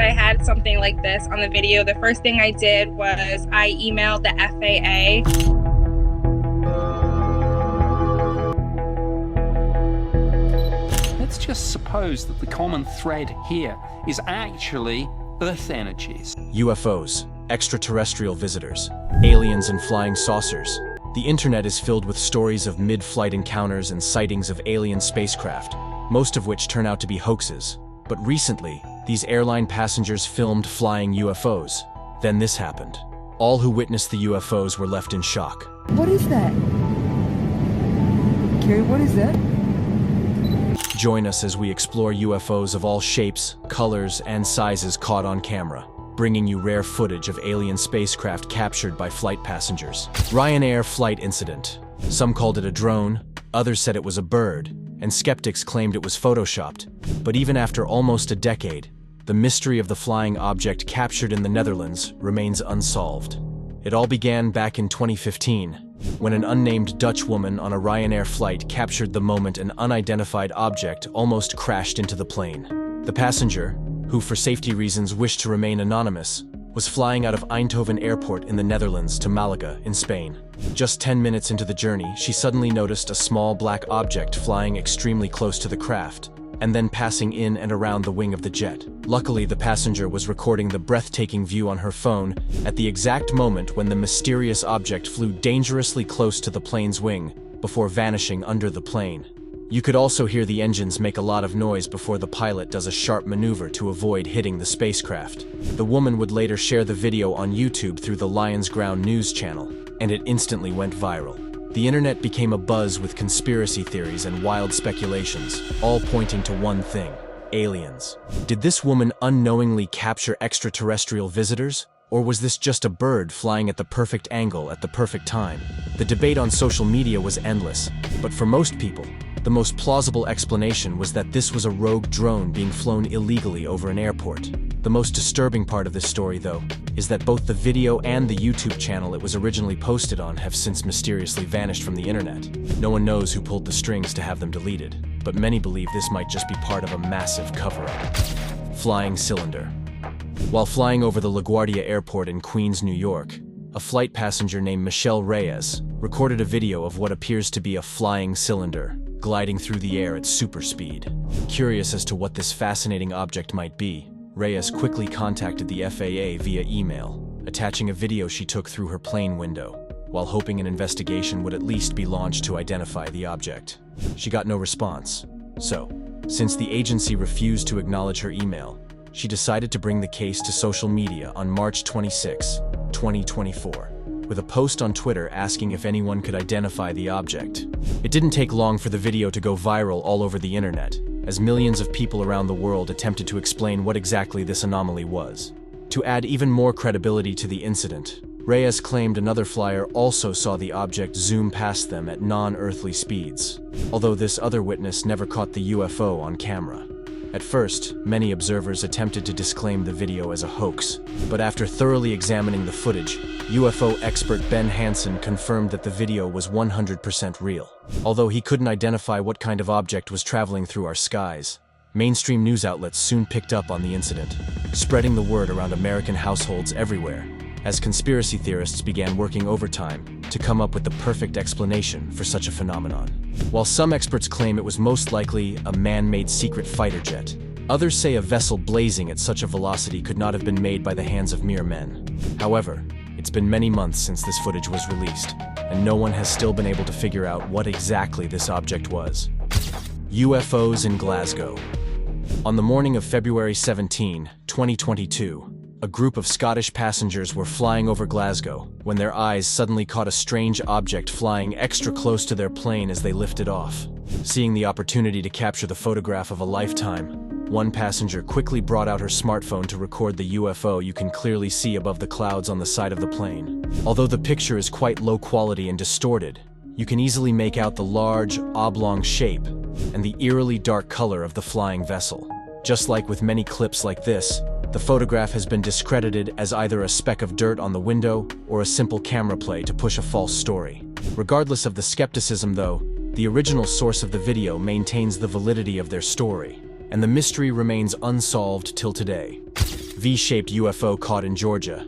I had something like this on the video, the first thing I did was I emailed the FAA. Let's just suppose that the common thread here is actually Earth energies. UFOs, extraterrestrial visitors, aliens and flying saucers. The internet is filled with stories of mid-flight encounters and sightings of alien spacecraft, most of which turn out to be hoaxes. But recently, these airline passengers filmed flying UFOs. Then this happened. All who witnessed the UFOs were left in shock. What is that? Okay, what is that? Join us as we explore UFOs of all shapes, colors, and sizes caught on camera, bringing you rare footage of alien spacecraft captured by flight passengers. Ryanair flight incident. Some called it a drone, others said it was a bird, and skeptics claimed it was photoshopped. But even after almost a decade, the mystery of the flying object captured in the Netherlands remains unsolved. It all began back in 2015, when an unnamed Dutch woman on a Ryanair flight captured the moment an unidentified object almost crashed into the plane. The passenger, who for safety reasons wished to remain anonymous, was flying out of Eindhoven Airport in the Netherlands to Malaga in Spain. Just 10 minutes into the journey, she suddenly noticed a small black object flying extremely close to the craft, and then passing in and around the wing of the jet. Luckily, the passenger was recording the breathtaking view on her phone at the exact moment when the mysterious object flew dangerously close to the plane's wing before vanishing under the plane. You could also hear the engines make a lot of noise before the pilot does a sharp maneuver to avoid hitting the spacecraft. The woman would later share the video on YouTube through the Lions Ground news channel, and it instantly went viral. The internet became abuzz with conspiracy theories and wild speculations, all pointing to one thing: aliens. Did this woman unknowingly capture extraterrestrial visitors? Or was this just a bird flying at the perfect angle at the perfect time? The debate on social media was endless, but for most people, the most plausible explanation was that this was a rogue drone being flown illegally over an airport. The most disturbing part of this story, though, is that both the video and the YouTube channel it was originally posted on have since mysteriously vanished from the internet. No one knows who pulled the strings to have them deleted, but many believe this might just be part of a massive cover-up. Flying cylinder. While flying over the LaGuardia Airport in Queens, New York, a flight passenger named Michelle Reyes recorded a video of what appears to be a flying cylinder gliding through the air at super speed. Curious as to what this fascinating object might be, Reyes quickly contacted the FAA via email, attaching a video she took through her plane window, while hoping an investigation would at least be launched to identify the object. She got no response. So, since the agency refused to acknowledge her email, she decided to bring the case to social media on March 26, 2024, with a post on Twitter asking if anyone could identify the object. It didn't take long for the video to go viral all over the internet, as millions of people around the world attempted to explain what exactly this anomaly was. To add even more credibility to the incident, Reyes claimed another flyer also saw the object zoom past them at non-earthly speeds, although this other witness never caught the UFO on camera. At first, many observers attempted to disclaim the video as a hoax, but after thoroughly examining the footage, UFO expert Ben Hansen confirmed that the video was 100% real. Although he couldn't identify what kind of object was traveling through our skies, mainstream news outlets soon picked up on the incident, spreading the word around American households everywhere, as conspiracy theorists began working overtime to come up with the perfect explanation for such a phenomenon. While some experts claim it was most likely a man-made secret fighter jet, others say a vessel blazing at such a velocity could not have been made by the hands of mere men. However, it's been many months since this footage was released, and no one has still been able to figure out what exactly this object was. UFOs in Glasgow. On the morning of February 17, 2022, a group of Scottish passengers were flying over Glasgow when their eyes suddenly caught a strange object flying extra close to their plane as they lifted off. Seeing the opportunity to capture the photograph of a lifetime, one passenger quickly brought out her smartphone to record the UFO you can clearly see above the clouds on the side of the plane. Although the picture is quite low quality and distorted, you can easily make out the large, oblong shape and the eerily dark color of the flying vessel. Just like with many clips like this, the photograph has been discredited as either a speck of dirt on the window or a simple camera play to push a false story. Regardless of the skepticism, though, the original source of the video maintains the validity of their story, and the mystery remains unsolved till today. V-shaped UFO caught in Georgia.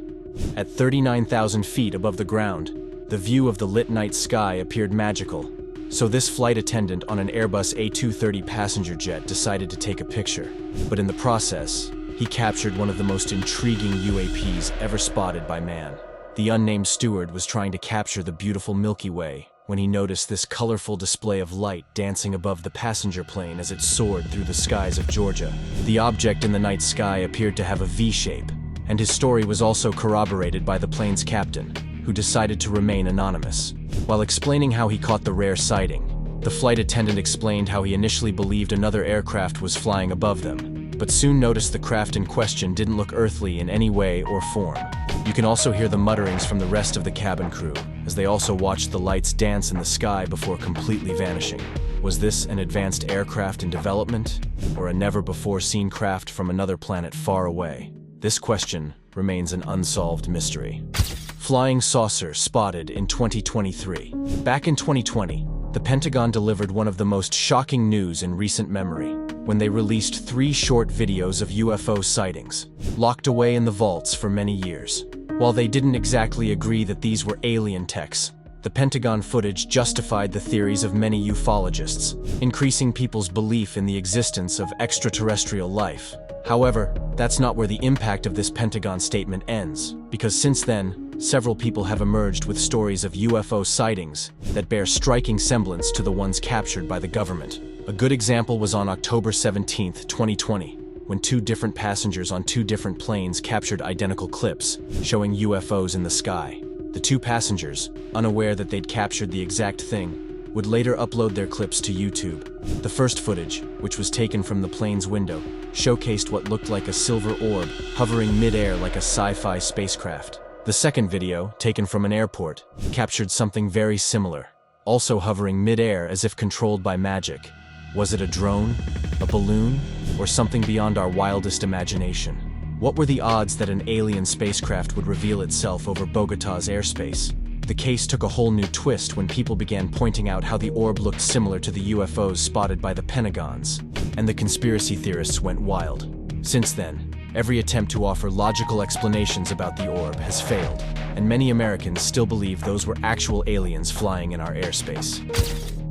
At 39,000 feet above the ground, the view of the lit night sky appeared magical. So this flight attendant on an Airbus A230 passenger jet decided to take a picture. But in the process, he captured one of the most intriguing UAPs ever spotted by man. The unnamed steward was trying to capture the beautiful Milky Way when he noticed this colorful display of light dancing above the passenger plane as it soared through the skies of Georgia. The object in the night sky appeared to have a V shape, and his story was also corroborated by the plane's captain, who decided to remain anonymous. While explaining how he caught the rare sighting, the flight attendant explained how he initially believed another aircraft was flying above them, but soon noticed the craft in question didn't look earthly in any way or form. You can also hear the mutterings from the rest of the cabin crew, as they also watched the lights dance in the sky before completely vanishing. Was this an advanced aircraft in development, or a never-before-seen craft from another planet far away? This question remains an unsolved mystery. Flying saucer spotted in 2023. Back in 2020, the Pentagon delivered one of the most shocking news in recent memory, when they released 3 short videos of UFO sightings, locked away in the vaults for many years. While they didn't exactly agree that these were alien techs, the Pentagon footage justified the theories of many ufologists, increasing people's belief in the existence of extraterrestrial life. However, that's not where the impact of this Pentagon statement ends, because since then, several people have emerged with stories of UFO sightings that bear striking semblance to the ones captured by the government. A good example was on October 17, 2020, when 2 different passengers on 2 different planes captured identical clips showing UFOs in the sky. The 2 passengers, unaware that they'd captured the exact thing, would later upload their clips to YouTube. The first footage, which was taken from the plane's window, showcased what looked like a silver orb hovering mid-air like a sci-fi spacecraft. The second video, taken from an airport, captured something very similar, also hovering mid-air as if controlled by magic. Was it a drone, a balloon, or something beyond our wildest imagination? What were the odds that an alien spacecraft would reveal itself over Bogotá's airspace? The case took a whole new twist when people began pointing out how the orb looked similar to the UFOs spotted by the Pentagons, and the conspiracy theorists went wild. Since then, every attempt to offer logical explanations about the orb has failed, and many Americans still believe those were actual aliens flying in our airspace.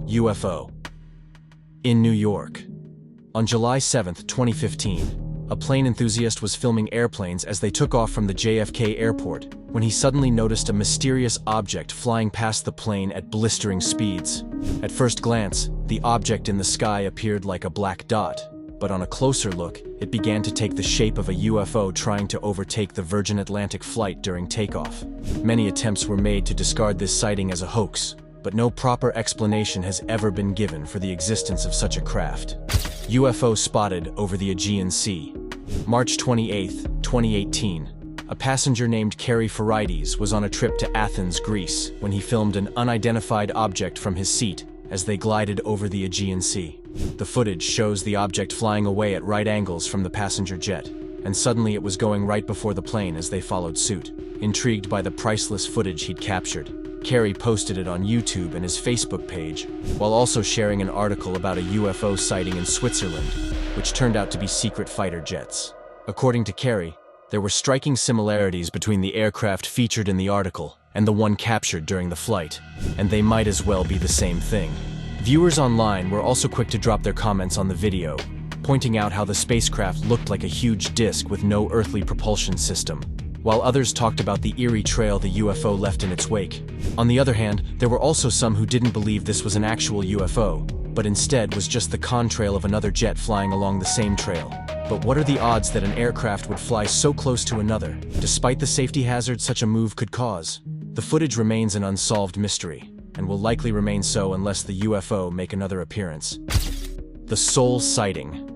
UFO. In New York. On July 7, 2015, a plane enthusiast was filming airplanes as they took off from the JFK airport when he suddenly noticed a mysterious object flying past the plane at blistering speeds. At first glance, the object in the sky appeared like a black dot, but on a closer look, it began to take the shape of a UFO trying to overtake the Virgin Atlantic flight during takeoff. Many attempts were made to discard this sighting as a hoax, but no proper explanation has ever been given for the existence of such a craft. UFO spotted over the Aegean Sea. March 28, 2018. A passenger named Kerry Farides was on a trip to Athens, Greece, when he filmed an unidentified object from his seat as they glided over the Aegean Sea. The footage shows the object flying away at right angles from the passenger jet, and suddenly it was going right before the plane as they followed suit. Intrigued by the priceless footage he'd captured, Kerry posted it on YouTube and his Facebook page, while also sharing an article about a UFO sighting in Switzerland, which turned out to be secret fighter jets. According to Kerry, there were striking similarities between the aircraft featured in the article and the one captured during the flight, and they might as well be the same thing. Viewers online were also quick to drop their comments on the video, pointing out how the spacecraft looked like a huge disk with no earthly propulsion system, while others talked about the eerie trail the UFO left in its wake. On the other hand, there were also some who didn't believe this was an actual UFO, but instead was just the contrail of another jet flying along the same trail. But what are the odds that an aircraft would fly so close to another, despite the safety hazard such a move could cause? The footage remains an unsolved mystery, and will likely remain so unless the UFO make another appearance. The Seoul sighting.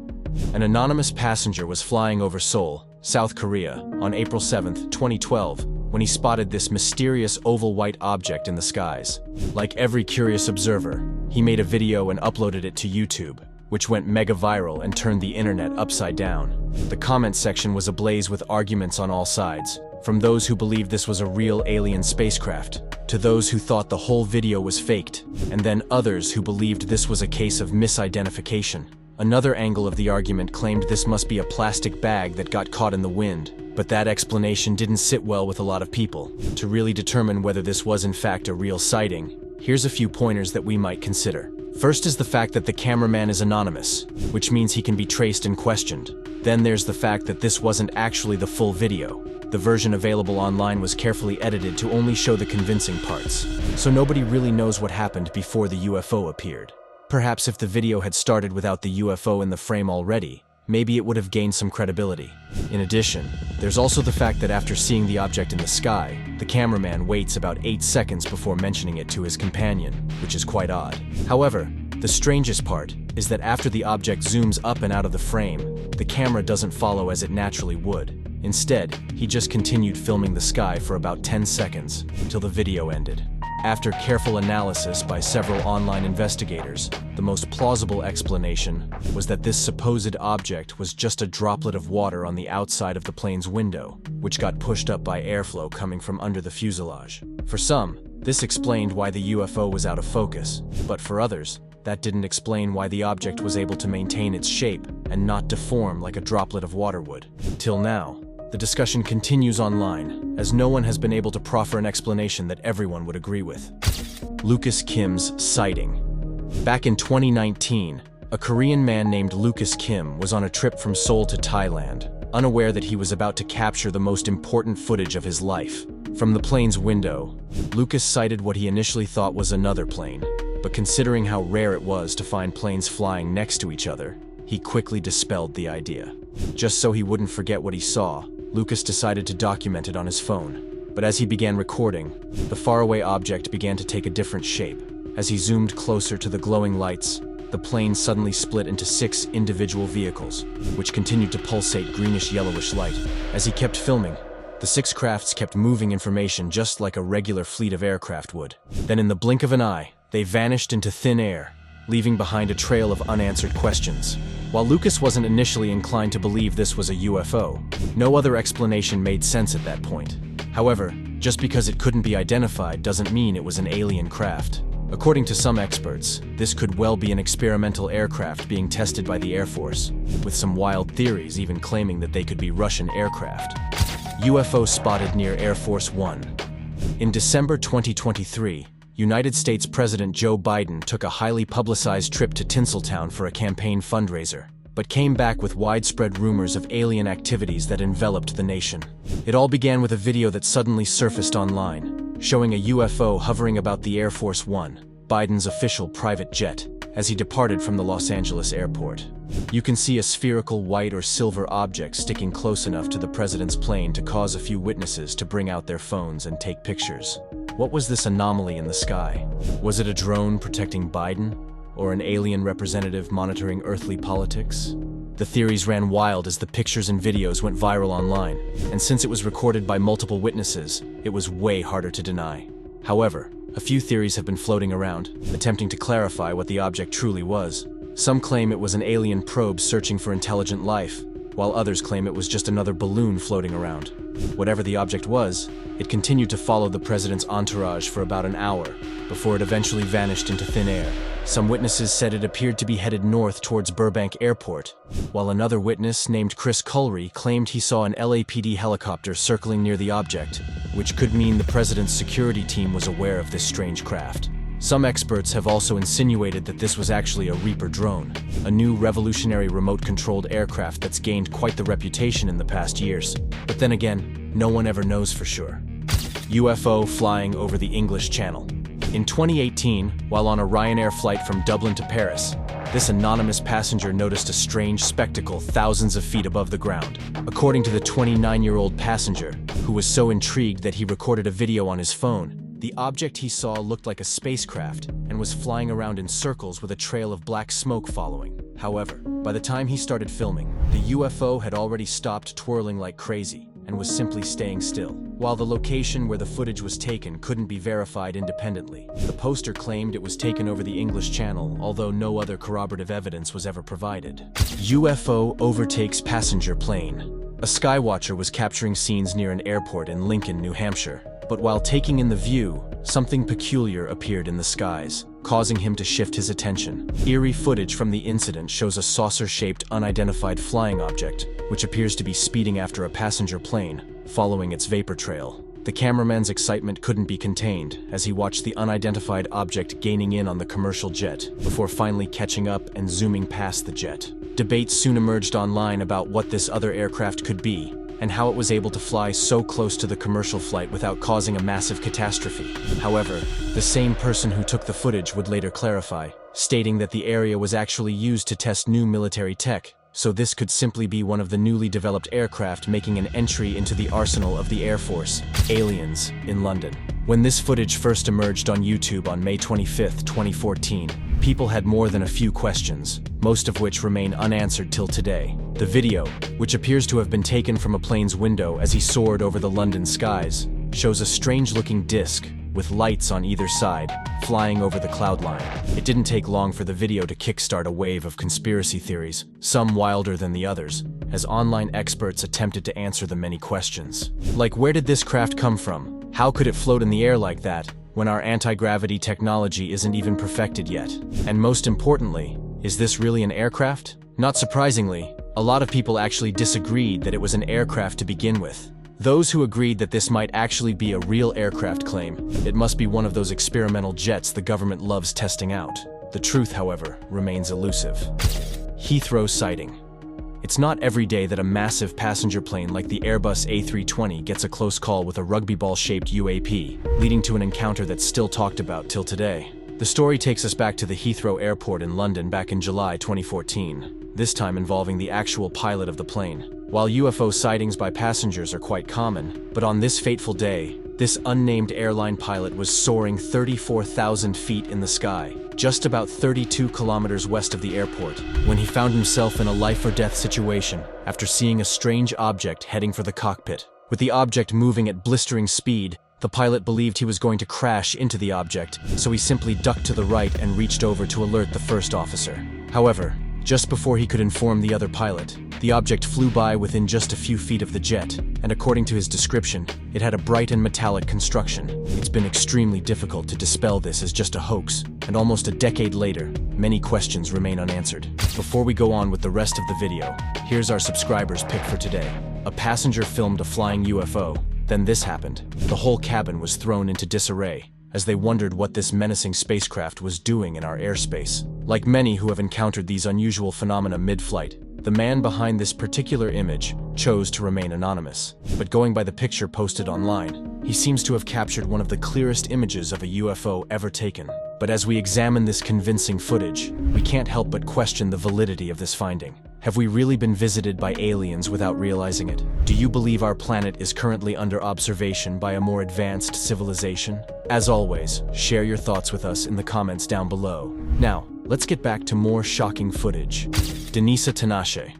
An anonymous passenger was flying over Seoul, South Korea, on April 7, 2012, when he spotted this mysterious oval white object in the skies. Like every curious observer, he made a video and uploaded it to YouTube, which went mega viral and turned the internet upside down. The comment section was ablaze with arguments on all sides, from those who believed this was a real alien spacecraft, to those who thought the whole video was faked, and then others who believed this was a case of misidentification. Another angle of the argument claimed this must be a plastic bag that got caught in the wind, but that explanation didn't sit well with a lot of people. To really determine whether this was in fact a real sighting, here's a few pointers that we might consider. First is the fact that the cameraman is anonymous, which means he can be traced and questioned. Then there's the fact that this wasn't actually the full video. The version available online was carefully edited to only show the convincing parts, so nobody really knows what happened before the UFO appeared. Perhaps if the video had started without the UFO in the frame already, maybe it would have gained some credibility. In addition, there's also the fact that after seeing the object in the sky, the cameraman waits about 8 seconds before mentioning it to his companion, which is quite odd. However, the strangest part is that after the object zooms up and out of the frame, the camera doesn't follow as it naturally would. Instead, he just continued filming the sky for about 10 seconds, till the video ended. After careful analysis by several online investigators, the most plausible explanation was that this supposed object was just a droplet of water on the outside of the plane's window, which got pushed up by airflow coming from under the fuselage. For some, this explained why the UFO was out of focus, but for others, that didn't explain why the object was able to maintain its shape and not deform like a droplet of water would. Till now, the discussion continues online, as no one has been able to proffer an explanation that everyone would agree with. Lucas Kim's sighting. Back in 2019, a Korean man named Lucas Kim was on a trip from Seoul to Thailand, unaware that he was about to capture the most important footage of his life. From the plane's window, Lucas sighted what he initially thought was another plane, but considering how rare it was to find planes flying next to each other, he quickly dispelled the idea. Just so he wouldn't forget what he saw, Lucas decided to document it on his phone. But as he began recording, the faraway object began to take a different shape. As he zoomed closer to the glowing lights, the plane suddenly split into 6 individual vehicles, which continued to pulsate greenish-yellowish light. As he kept filming, the 6 crafts kept moving information just like a regular fleet of aircraft would. Then in the blink of an eye, they vanished into thin air, leaving behind a trail of unanswered questions. While Lucas wasn't initially inclined to believe this was a UFO, no other explanation made sense at that point. However, just because it couldn't be identified doesn't mean it was an alien craft. According to some experts, this could well be an experimental aircraft being tested by the Air Force, with some wild theories even claiming that they could be Russian aircraft. UFO spotted near Air Force One. In December 2023, United States President Joe Biden took a highly publicized trip to Tinseltown for a campaign fundraiser, but came back with widespread rumors of alien activities that enveloped the nation. It all began with a video that suddenly surfaced online, showing a UFO hovering about the Air Force One, Biden's official private jet, as he departed from the Los Angeles airport. You can see a spherical white or silver object sticking close enough to the president's plane to cause a few witnesses to bring out their phones and take pictures. What was this anomaly in the sky? Was it a drone protecting Biden? Or an alien representative monitoring earthly politics? The theories ran wild as the pictures and videos went viral online, and since it was recorded by multiple witnesses, it was way harder to deny. However, a few theories have been floating around, attempting to clarify what the object truly was. Some claim it was an alien probe searching for intelligent life, while others claim it was just another balloon floating around. Whatever the object was, it continued to follow the president's entourage for about an hour, before it eventually vanished into thin air. Some witnesses said it appeared to be headed north towards Burbank Airport, while another witness named Chris Cullery claimed he saw an LAPD helicopter circling near the object, which could mean the president's security team was aware of this strange craft. Some experts have also insinuated that this was actually a Reaper drone, a new revolutionary remote-controlled aircraft that's gained quite the reputation in the past years. But then again, no one ever knows for sure. UFO flying over the English Channel. In 2018, while on a Ryanair flight from Dublin to Paris, this anonymous passenger noticed a strange spectacle thousands of feet above the ground. According to the 29-year-old passenger, who was so intrigued that he recorded a video on his phone, the object he saw looked like a spacecraft and was flying around in circles with a trail of black smoke following. However, by the time he started filming, the UFO had already stopped twirling like crazy and was simply staying still. While the location where the footage was taken couldn't be verified independently, the poster claimed it was taken over the English Channel, although no other corroborative evidence was ever provided. UFO overtakes passenger plane. A skywatcher was capturing scenes near an airport in Lincoln, New Hampshire. But while taking in the view, something peculiar appeared in the skies. causing him to shift his attention. Eerie footage from the incident shows a saucer-shaped, unidentified flying object, which appears to be speeding after a passenger plane, following its vapor trail. The cameraman's excitement couldn't be contained as he watched the unidentified object gaining in on the commercial jet, before finally catching up and zooming past the jet. Debates soon emerged online about what this other aircraft could be, and how it was able to fly so close to the commercial flight without causing a massive catastrophe. However, the same person who took the footage would later clarify, stating that the area was actually used to test new military tech, so this could simply be one of the newly developed aircraft making an entry into the arsenal of the Air Force, Aliens, in London. When this footage first emerged on YouTube on May 25, 2014, people had more than a few questions, most of which remain unanswered till today. The video, which appears to have been taken from a plane's window as he soared over the London skies, shows a strange-looking disc with lights on either side, flying over the cloud line. It didn't take long for the video to kickstart a wave of conspiracy theories, some wilder than the others, as online experts attempted to answer the many questions. Like, where did this craft come from? How could it float in the air like that, when our anti-gravity technology isn't even perfected yet? And most importantly, is this really an aircraft? Not surprisingly, a lot of people actually disagreed that it was an aircraft to begin with. Those who agreed that this might actually be a real aircraft claim it must be one of those experimental jets the government loves testing out. The truth, however, remains elusive. Heathrow sighting. It's not every day that a massive passenger plane like the Airbus A320 gets a close call with a rugby ball-shaped UAP, leading to an encounter that's still talked about till today. The story takes us back to the Heathrow Airport in London back in July 2014, this time involving the actual pilot of the plane. While UFO sightings by passengers are quite common, but on this fateful day, this unnamed airline pilot was soaring 34,000 feet in the sky, just about 32 kilometers west of the airport, when he found himself in a life-or-death situation after seeing a strange object heading for the cockpit. With the object moving at blistering speed, the pilot believed he was going to crash into the object, so he simply ducked to the right and reached over to alert the first officer. However, just before he could inform the other pilot, the object flew by within just a few feet of the jet, and according to his description, it had a bright and metallic construction. It's been extremely difficult to dispel this as just a hoax, and almost a decade later, many questions remain unanswered. Before we go on with the rest of the video, here's our subscriber's pick for today. A passenger filmed a flying UFO. Then this happened. The whole cabin was thrown into disarray, as they wondered what this menacing spacecraft was doing in our airspace. Like many who have encountered these unusual phenomena mid-flight, the man behind this particular image chose to remain anonymous. But going by the picture posted online, he seems to have captured one of the clearest images of a UFO ever taken. But as we examine this convincing footage, we can't help but question the validity of this finding. Have we really been visited by aliens without realizing it? Do you believe our planet is currently under observation by a more advanced civilization? As always, share your thoughts with us in the comments down below. Now, let's get back to more shocking footage. Denisa Tanas.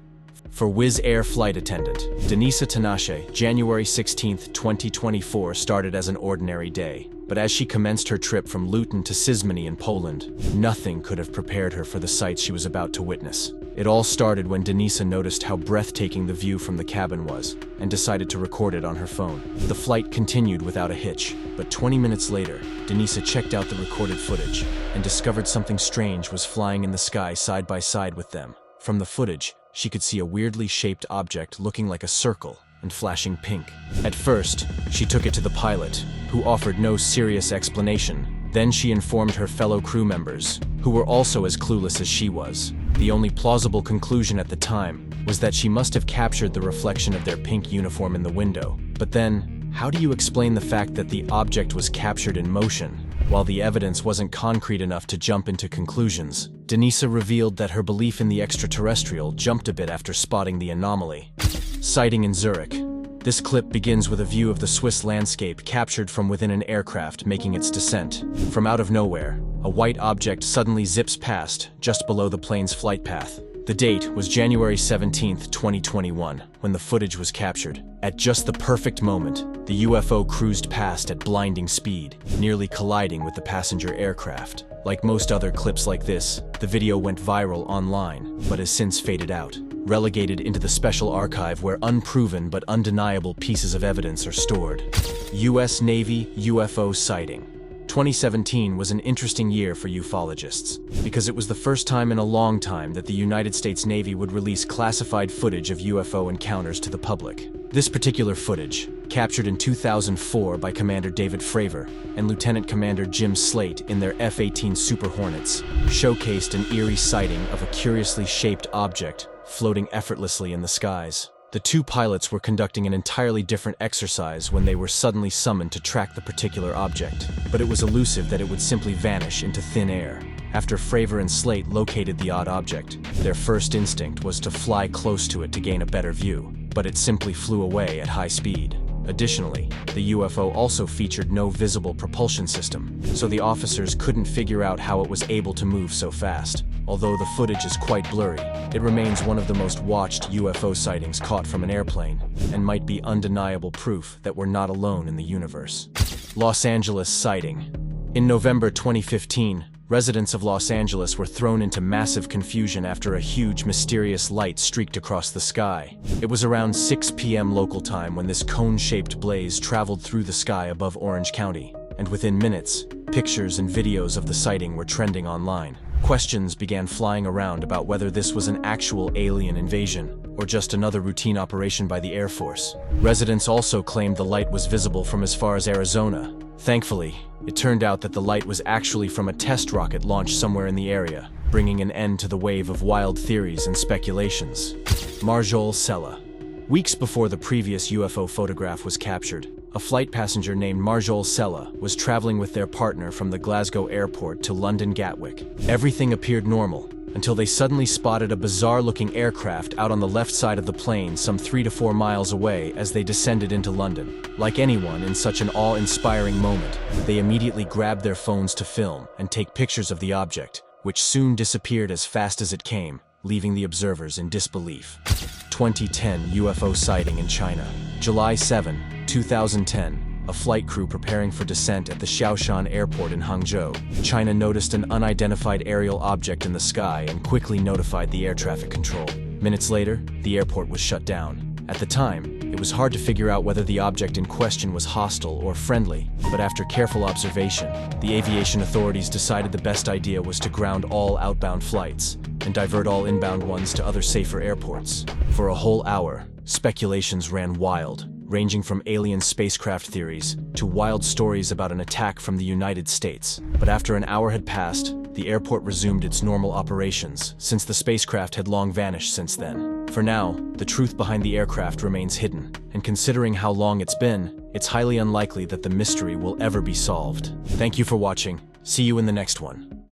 For Wizz Air flight attendant, Denisa Tanas, January 16, 2024 started as an ordinary day. But as she commenced her trip from Luton to Szyzmony in Poland, nothing could have prepared her for the sights she was about to witness. It all started when Denisa noticed how breathtaking the view from the cabin was, and decided to record it on her phone. The flight continued without a hitch, but 20 minutes later, Denisa checked out the recorded footage, and discovered something strange was flying in the sky side by side with them. From the footage, she could see a weirdly shaped object looking like a circle and flashing pink. At first, she took it to the pilot, who offered no serious explanation. Then she informed her fellow crew members, who were also as clueless as she was. The only plausible conclusion at the time was that she must have captured the reflection of their pink uniform in the window. But then, how do you explain the fact that the object was captured in motion? While the evidence wasn't concrete enough to jump into conclusions, Denisa revealed that her belief in the extraterrestrial jumped a bit after spotting the anomaly. Sighting in Zurich. This clip begins with a view of the Swiss landscape captured from within an aircraft making its descent. From out of nowhere, a white object suddenly zips past, just below the plane's flight path. The date was January 17, 2021, when the footage was captured. At just the perfect moment, the UFO cruised past at blinding speed, nearly colliding with the passenger aircraft. Like most other clips like this, the video went viral online, but has since faded out, relegated into the special archive where unproven but undeniable pieces of evidence are stored. U.S. Navy UFO sighting. 2017 was an interesting year for ufologists, because it was the first time in a long time that the United States Navy would release classified footage of UFO encounters to the public. This particular footage, captured in 2004 by Commander David Fravor and Lieutenant Commander Jim Slate in their F-18 Super Hornets, showcased an eerie sighting of a curiously shaped object floating effortlessly in the skies. The two pilots were conducting an entirely different exercise when they were suddenly summoned to track the particular object, but it was elusive that it would simply vanish into thin air. After Fravor and Slate located the odd object, their first instinct was to fly close to it to gain a better view, but it simply flew away at high speed. Additionally, the UFO also featured no visible propulsion system, so the officers couldn't figure out how it was able to move so fast. Although the footage is quite blurry, it remains one of the most watched UFO sightings caught from an airplane, and might be undeniable proof that we're not alone in the universe. Los Angeles sighting. In November 2015, residents of Los Angeles were thrown into massive confusion after a huge, mysterious light streaked across the sky. It was around 6 p.m. local time when this cone-shaped blaze traveled through the sky above Orange County, and within minutes, pictures and videos of the sighting were trending online. Questions began flying around about whether this was an actual alien invasion or just another routine operation by the Air Force. Residents also claimed the light was visible from as far as Arizona. Thankfully, it turned out that the light was actually from a test rocket launched somewhere in the area, bringing an end to the wave of wild theories and speculations. Marlene Cella. Weeks before the previous UFO photograph was captured, a flight passenger named Marlene Cella was traveling with their partner from the Glasgow airport to London Gatwick. Everything appeared normal, until they suddenly spotted a bizarre-looking aircraft out on the left side of the plane some 3 to 4 miles away as they descended into London. Like anyone in such an awe-inspiring moment, they immediately grabbed their phones to film and take pictures of the object, which soon disappeared as fast as it came, leaving the observers in disbelief. 2010 UFO sighting in China. July 7, 2010. A flight crew preparing for descent at the Shaoshan Airport in Hangzhou, China noticed an unidentified aerial object in the sky and quickly notified the air traffic control. Minutes later, the airport was shut down. At the time, it was hard to figure out whether the object in question was hostile or friendly, but after careful observation, the aviation authorities decided the best idea was to ground all outbound flights and divert all inbound ones to other safer airports. For a whole hour, speculations ran wild, ranging from alien spacecraft theories to wild stories about an attack from the United States. But after an hour had passed, the airport resumed its normal operations, since the spacecraft had long vanished since then. For now, the truth behind the aircraft remains hidden, and considering how long it's been, it's highly unlikely that the mystery will ever be solved. Thank you for watching. See you in the next one.